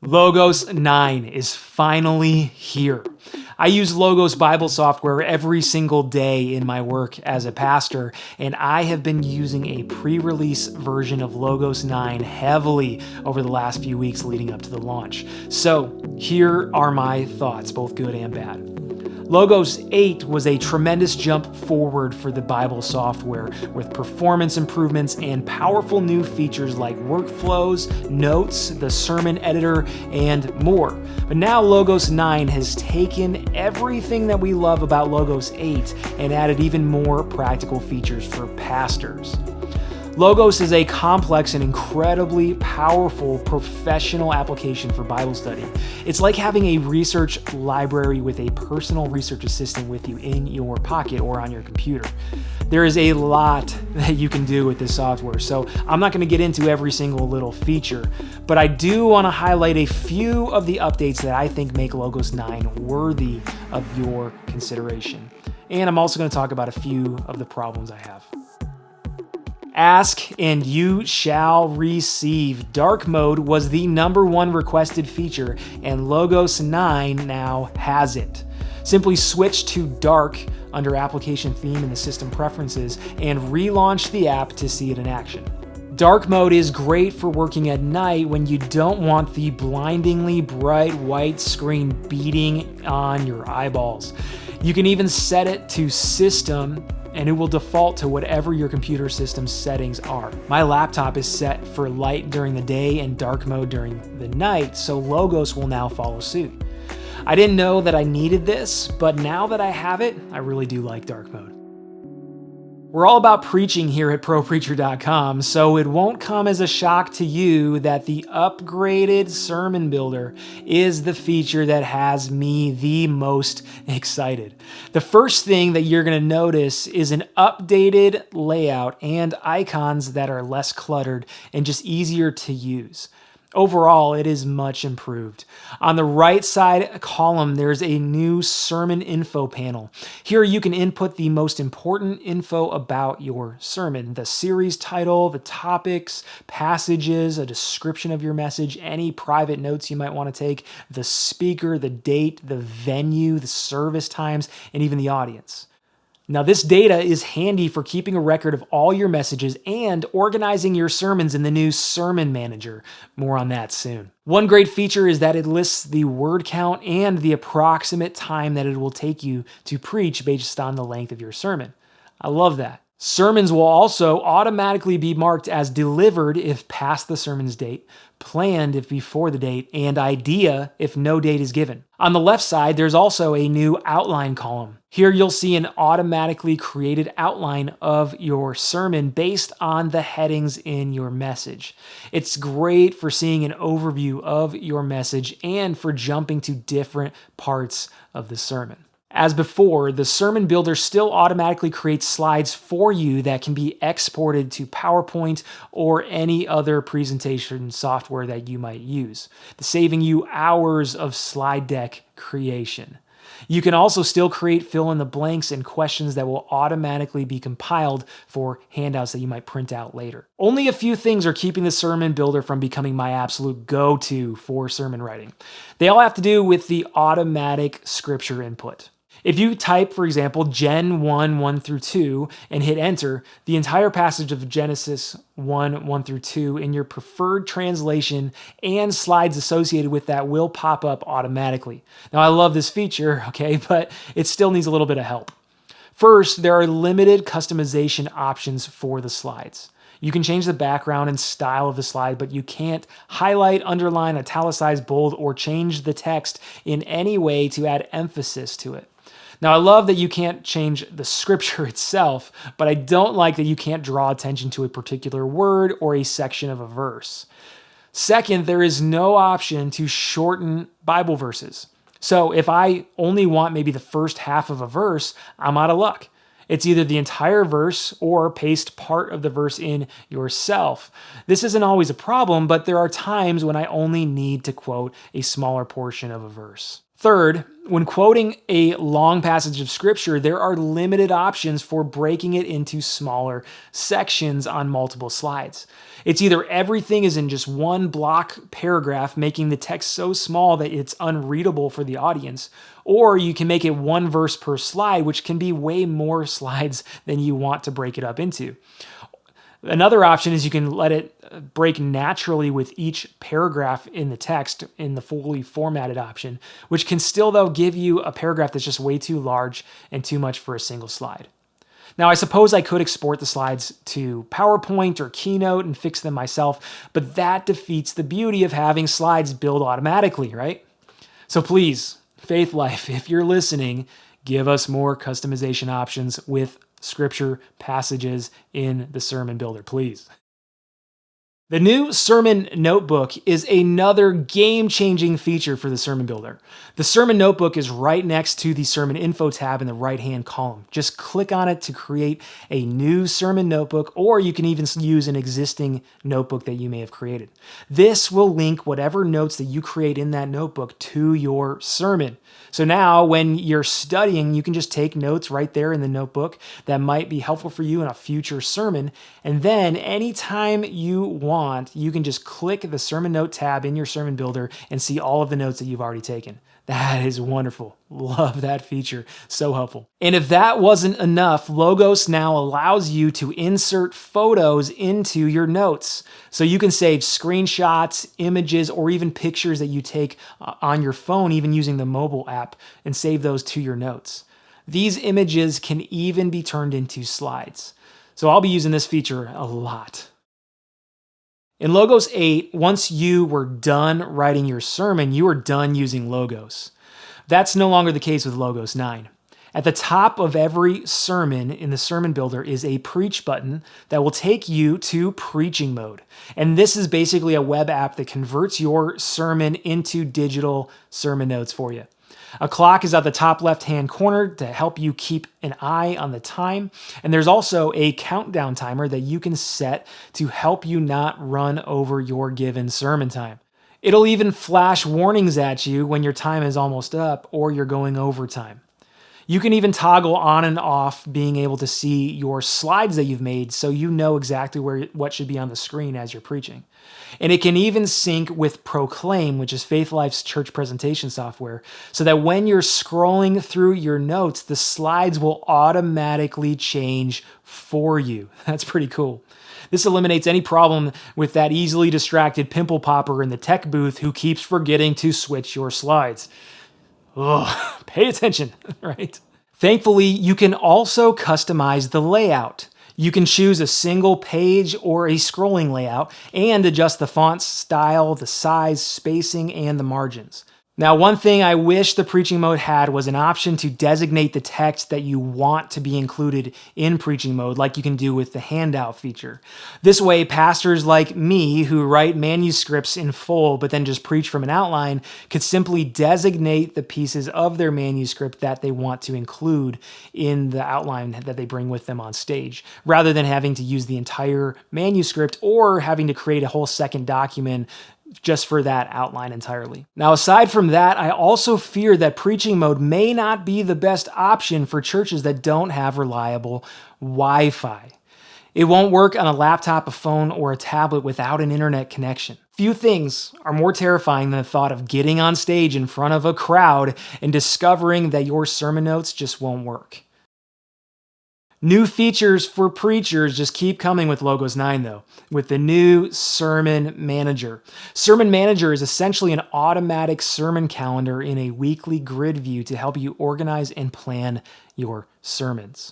Logos 9 is finally here. I use Logos Bible software every single day in my work as a pastor, and I have been using a pre-release version of Logos 9 heavily over the last few weeks leading up to the launch. So here are my thoughts, both good and bad. Logos 8 was a tremendous jump forward for the Bible software with performance improvements and powerful new features like workflows, notes, the sermon editor, and more. But now Logos 9 has taken everything that we love about Logos 8 and added even more practical features for pastors. Logos is a complex and incredibly powerful professional application for Bible study. It's like having a research library with a personal research assistant with you in your pocket or on your computer. There is a lot that you can do with this software, so I'm not going to get into every single little feature, but I do want to highlight a few of the updates that I think make Logos 9 worthy of your consideration. And I'm also going to talk about a few of the problems I have. Ask and you shall receive. Dark mode was the #1 requested feature, and Logos 9 now has it. Simply switch to dark under application theme in the system preferences and relaunch the app to see it in action. Dark mode is great for working at night when you don't want the blindingly bright white screen beating on your eyeballs. You can even set it to system and it will default to whatever your computer system's settings are. My laptop is set for light during the day and dark mode during the night, so Logos will now follow suit. I didn't know that I needed this, but now that I have it, I really do like dark mode. We're all about preaching here at ProPreacher.com, so it won't come as a shock to you that the upgraded Sermon Builder is the feature that has me the most excited. The first thing that you're going to notice is an updated layout and icons that are less cluttered and just easier to use. Overall, it is much improved. On the right side column, there's a new sermon info panel. Here you can input the most important info about your sermon, the series title, the topics, passages, a description of your message, any private notes you might want to take, the speaker, the date, the venue, the service times, and even the audience. Now, this data is handy for keeping a record of all your messages and organizing your sermons in the new Sermon Manager. More on that soon. One great feature is that it lists the word count and the approximate time that it will take you to preach based on the length of your sermon. I love that. Sermons will also automatically be marked as delivered if past the sermon's date, planned if before the date, and idea if no date is given. On the left side, there's also a new outline column. Here you'll see an automatically created outline of your sermon based on the headings in your message. It's great for seeing an overview of your message and for jumping to different parts of the sermon. As before, the Sermon Builder still automatically creates slides for you that can be exported to PowerPoint or any other presentation software that you might use, saving you hours of slide deck creation. You can also still create fill in the blanks and questions that will automatically be compiled for handouts that you might print out later. Only a few things are keeping the Sermon Builder from becoming my absolute go-to for sermon writing. They all have to do with the automatic scripture input. If you type, for example, Gen 1, 1 through 2, and hit enter, the entire passage of Genesis 1, 1 through 2 in your preferred translation and slides associated with that will pop up automatically. Now, I love this feature, okay, but it still needs a little bit of help. First, there are limited customization options for the slides. You can change the background and style of the slide, but you can't highlight, underline, italicize, bold, or change the text in any way to add emphasis to it. Now, I love that you can't change the scripture itself, but I don't like that you can't draw attention to a particular word or a section of a verse. Second, there is no option to shorten Bible verses. So if I only want maybe the first half of a verse, I'm out of luck. It's either the entire verse or paste part of the verse in yourself. This isn't always a problem, but there are times when I only need to quote a smaller portion of a verse. Third, when quoting a long passage of scripture, there are limited options for breaking it into smaller sections on multiple slides. It's either everything is in just one block paragraph, making the text so small that it's unreadable for the audience, or you can make it one verse per slide, which can be way more slides than you want to break it up into. Another option is you can let it break naturally with each paragraph in the text in the fully formatted option, which can still, though, give you a paragraph that's just way too large and too much for a single slide. Now, I suppose I could export the slides to PowerPoint or Keynote and fix them myself, but that defeats the beauty of having slides build automatically, right? So please, Faith Life, if you're listening, give us more customization options with scripture passages in the Sermon Builder, please. The new Sermon Notebook is another game-changing feature for the Sermon Builder. The Sermon Notebook is right next to the Sermon Info tab in the right-hand column. Just click on it to create a new Sermon Notebook, or you can even use an existing notebook that you may have created. This will link whatever notes that you create in that notebook to your sermon. So now when you're studying, you can just take notes right there in the notebook that might be helpful for you in a future sermon. And then anytime you want, you can just click the Sermon Note tab in your Sermon Builder and see all of the notes that you've already taken. That is wonderful. Love that feature. So helpful. And if that wasn't enough, Logos now allows you to insert photos into your notes. So you can save screenshots, images, or even pictures that you take on your phone, even using the mobile app, and save those to your notes. These images can even be turned into slides. So I'll be using this feature a lot. In Logos 8, once you were done writing your sermon, you were done using Logos. That's no longer the case with Logos 9. At the top of every sermon in the Sermon Builder is a preach button that will take you to preaching mode. And this is basically a web app that converts your sermon into digital sermon notes for you. A clock is at the top left-hand corner to help you keep an eye on the time. And there's also a countdown timer that you can set to help you not run over your given sermon time. It'll even flash warnings at you when your time is almost up or you're going over time. You can even toggle on and off being able to see your slides that you've made so you know exactly what should be on the screen as you're preaching. And it can even sync with Proclaim, which is Faith Life's church presentation software, so that when you're scrolling through your notes, the slides will automatically change for you. That's pretty cool. This eliminates any problem with that easily distracted pimple popper in the tech booth who keeps forgetting to switch your slides. Oh, pay attention, right? Thankfully, you can also customize the layout. You can choose a single page or a scrolling layout and adjust the font style, the size, spacing, and the margins. Now, one thing I wish the preaching mode had was an option to designate the text that you want to be included in preaching mode, like you can do with the handout feature. This way, pastors like me who write manuscripts in full but then just preach from an outline could simply designate the pieces of their manuscript that they want to include in the outline that they bring with them on stage, rather than having to use the entire manuscript or having to create a whole second document just for that outline entirely. Now, aside from that, I also fear that preaching mode may not be the best option for churches that don't have reliable Wi-Fi. It won't work on a laptop, a phone, or a tablet without an internet connection. Few things are more terrifying than the thought of getting on stage in front of a crowd and discovering that your sermon notes just won't work. New features for preachers just keep coming with Logos 9, though, with the new Sermon Manager. Sermon Manager is essentially an automatic sermon calendar in a weekly grid view to help you organize and plan your sermons.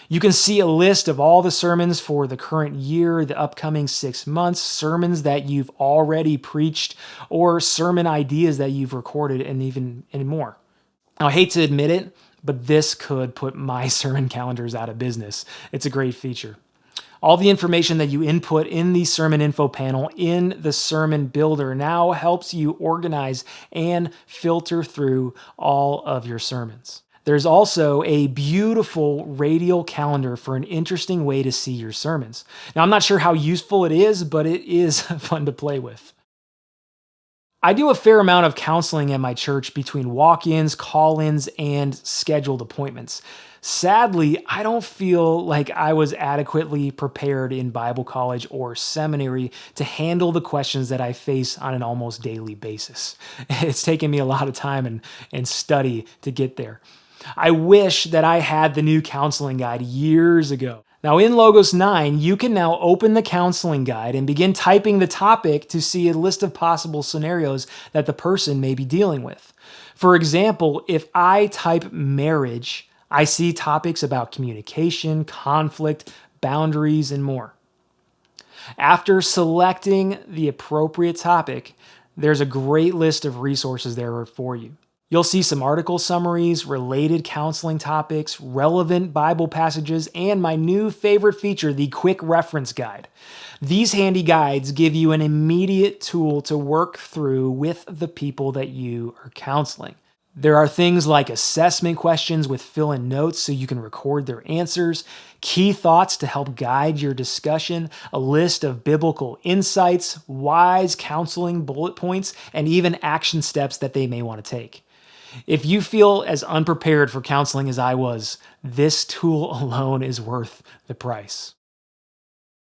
You can see a list of all the sermons for the current year, the upcoming 6 months, sermons that you've already preached, or sermon ideas that you've recorded, and even more. Now, I hate to admit it, but this could put my sermon calendars out of business. It's a great feature. All the information that you input in the Sermon Info panel in the Sermon Builder now helps you organize and filter through all of your sermons. There's also a beautiful radial calendar for an interesting way to see your sermons. Now, I'm not sure how useful it is, but it is fun to play with. I do a fair amount of counseling at my church between walk-ins, call-ins, and scheduled appointments. Sadly, I don't feel like I was adequately prepared in Bible college or seminary to handle the questions that I face on an almost daily basis. It's taken me a lot of time and study to get there. I wish that I had the new counseling guide years ago. Now in Logos 9, you can now open the counseling guide and begin typing the topic to see a list of possible scenarios that the person may be dealing with. For example, if I type marriage, I see topics about communication, conflict, boundaries, and more. After selecting the appropriate topic, there's a great list of resources there for you. You'll see some article summaries, related counseling topics, relevant Bible passages, and my new favorite feature, the Quick Reference Guide. These handy guides give you an immediate tool to work through with the people that you are counseling. There are things like assessment questions with fill-in notes so you can record their answers, key thoughts to help guide your discussion, a list of biblical insights, wise counseling bullet points, and even action steps that they may want to take. If you feel as unprepared for counseling as I was, this tool alone is worth the price.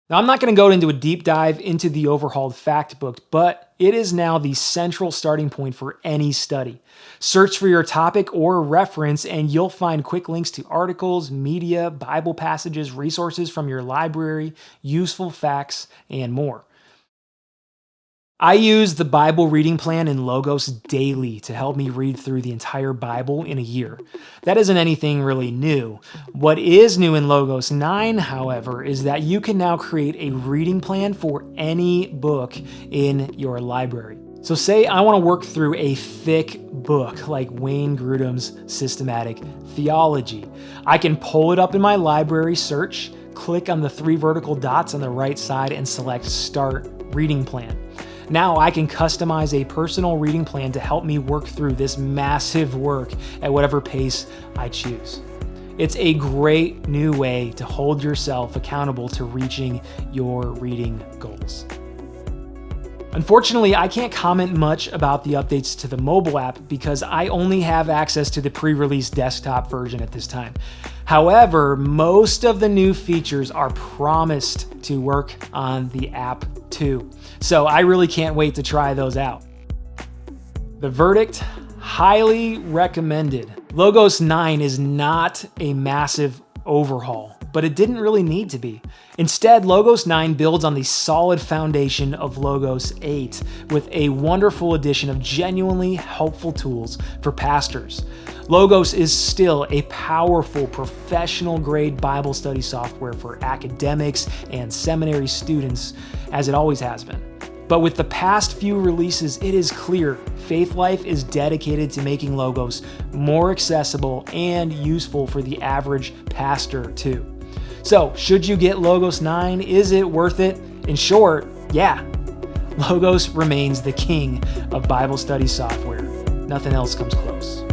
Now, I'm not going to go into a deep dive into the overhauled fact book, but it is now the central starting point for any study. Search for your topic or reference, and you'll find quick links to articles, media, Bible passages, resources from your library, useful facts, and more. I use the Bible reading plan in Logos daily to help me read through the entire Bible in a year. That isn't anything really new. What is new in Logos 9, however, is that you can now create a reading plan for any book in your library. So say I want to work through a thick book like Wayne Grudem's Systematic Theology. I can pull it up in my library search, click on the 3 vertical dots on the right side, and select Start Reading Plan. Now I can customize a personal reading plan to help me work through this massive work at whatever pace I choose. It's a great new way to hold yourself accountable to reaching your reading goals. Unfortunately, I can't comment much about the updates to the mobile app because I only have access to the pre-release desktop version at this time. However, most of the new features are promised to work on the app too, so I really can't wait to try those out. The verdict: highly recommended. Logos 9 is not a massive overhaul, but it didn't really need to be. Instead, Logos 9 builds on the solid foundation of Logos 8 with a wonderful addition of genuinely helpful tools for pastors. Logos is still a powerful professional-grade Bible study software for academics and seminary students, as it always has been. But with the past few releases, it is clear Faith Life is dedicated to making Logos more accessible and useful for the average pastor too. So, should you get Logos 9? Is it worth it? In short, yeah. Logos remains the king of Bible study software. Nothing else comes close.